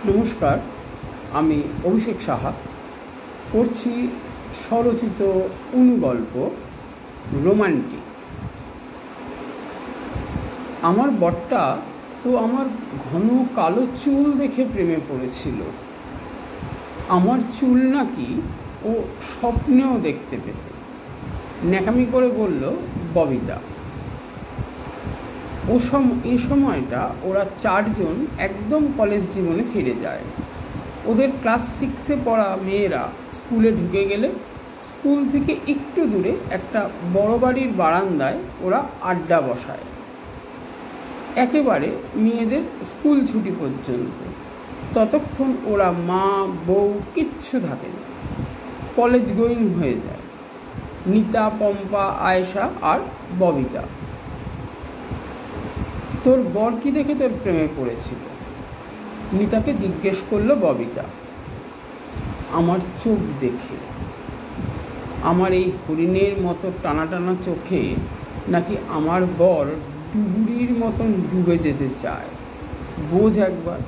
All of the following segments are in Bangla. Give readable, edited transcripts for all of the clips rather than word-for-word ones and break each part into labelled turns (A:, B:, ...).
A: নমস্কার, আমি অভিষেক সাহা করছি স্বরচিত অনুগল্প রোমান্টিক। আমার বরটা তো আমার ঘন কালো চুল দেখে প্রেমে পড়েছিল। আমার চুল নাকি ও স্বপ্নেও দেখতে পেত। ন্যাকামি করে বলল ববিতা। এই সময়টা ওরা চারজন একদম কলেজ জীবনে ফিরে যায়। ওদের ক্লাস 6-এ পড়া মেয়েরা স্কুলে ঢুকে গেলে স্কুল থেকে একটু দূরে একটা বড় বাড়ির বারান্দায় ওরা আড্ডা বসায়, একেবারে মেয়েদের স্কুল ছুটি পর্যন্ত। ততক্ষণ ওরা মা বউ কিচ্ছু থাকে না, কলেজ গোয়িং হয়ে যায়। নিতা, পম্পা, আয়েশা আর ববিতা। তোর বর কি দেখে তোর প্রেমে পড়েছিল? নিতাকে জিজ্ঞেস করলো ববিতা। আমার চোখ দেখে। আমার এই হরিণের মতো টানা টানা চোখে নাকি আমার বর ডুবুরির মতন ডুবে যেতে চায়, বোঝ একবার।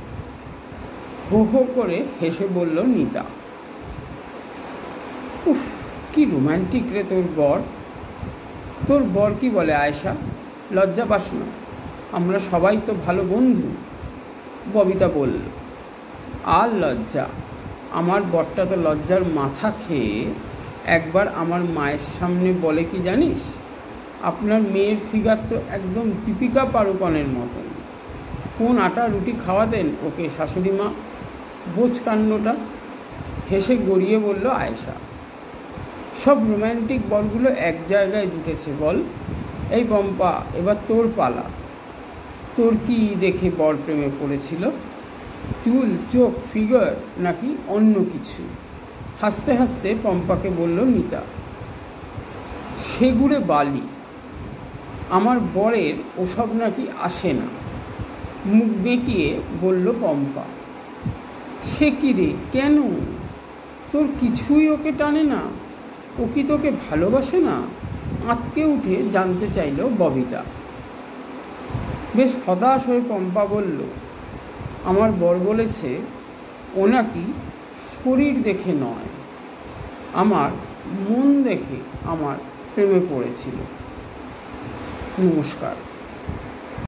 A: হো হো করে হেসে বলল নিতা। উফ, কি রোম্যান্টিক রে তোর বর। তোর বর কি বলে আয়েশা? লজ্জা পাস না? আমরা সবাই তো ভালো বন্ধু। ববিতা বলল। আর লজ্জা? আমার বরটা তো লজ্জার মাথা খেয়ে একবার আমার মায়ের সামনে বলে কি জানিস, আপনার মেয়ের ফিগার তো একদম দীপিকা পাড়ুকনের মতন। কোন আটা রুটি খাওয়াতেন ওকে শাশুড়ি মা? বোঝ কাণ্ডটা। হেসে গড়িয়ে বলল আয়েশা। সব রোম্যান্টিক বরগুলো এক জায়গায় জুটেছে বল। এই পম্পা, এবার তোর পালা। তোর কি দেখে বর প্রেমে পড়েছিল? চুল, চোখ, ফিগার নাকি অন্য কিছু? হাসতে হাসতে পম্পাকে বলল নিতা। সেগুড়ে বালি। আমার বরের ওসব নাকি আসে না। মুখ বেঁকিয়ে বলল পম্পা। সে কি রে, কেন? তোর কিছুই ওকে টানে না? ও কি তোকে ভালোবাসে না? আঁতকে উঠে জানতে চাইল ববিতা। বেশ হতাশ হয়ে পম্পা বলল, আমার বর বলেছে ও নাকি শরীর দেখে নয়, আমার মন দেখে আমার প্রেমে পড়েছিল। নমস্কার।